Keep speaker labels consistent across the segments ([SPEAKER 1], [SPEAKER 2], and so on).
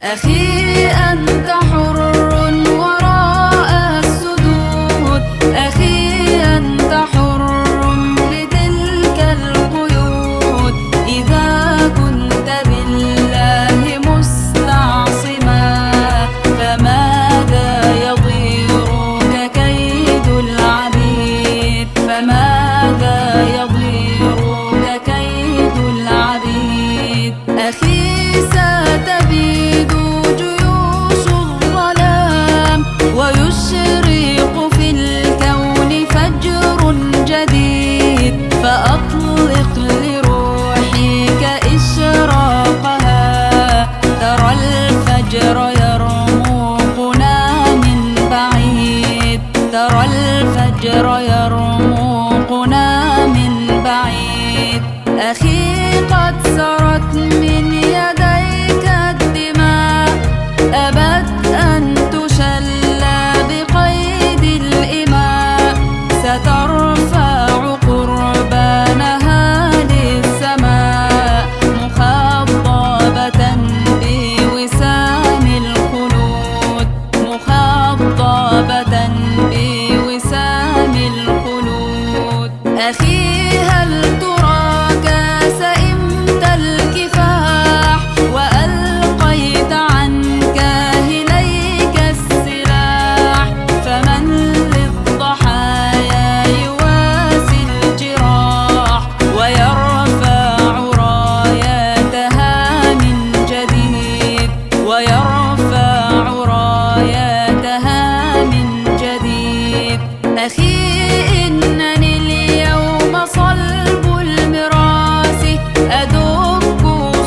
[SPEAKER 1] أخي أنت حر وراء السدود، أخي أنت حر لتلك القيود. إذا كنت بالله مستعصما فماذا يضيرك كيد العبيد، فماذا يضيرك كيد العبيد. أخي ستبيد جيوش الظلام ويشرق في الكون فجر جديد، فأطلق لروحك إشراقها. ترى الفجر يرموقنا من بعيد، ترى الفجر يرموقنا من بعيد. أخي قد سرت من يديك الدماء، أبت أن تشلى بقيد الإماء. سترفع قربانها للسماء مخضبة بوسام الخلود، مخضبة بوسام الخلود. أخي هل تراك سئمت الكفاح وألقيت عن كاهليك السلاح؟ فمن للضحايا يواسي الجراح ويرفع راياتها من جديد، ويرفع راياتها من جديد. أخي إنني اليوم صلب المراس، أدب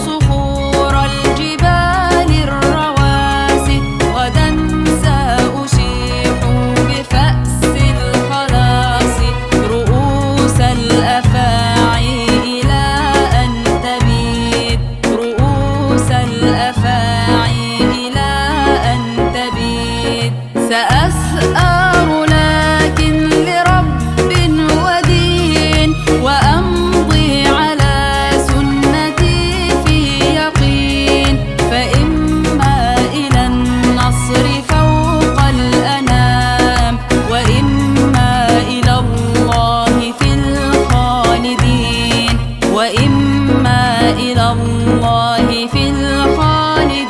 [SPEAKER 1] صخور الجبال الرواسي. غدا سأشيح بفأس الخلاص رؤوس الأفاعي إلى أن تبيد، رؤوس الأفاعي إلى أن تبيد. سأسأر لكن لرب ودين، وأمضي على سنتي في يقين. فإما إلى النصر فوق الأنام، وإما إلى الله في الخالدين، وإما إلى الله في الخالدين.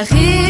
[SPEAKER 1] أخي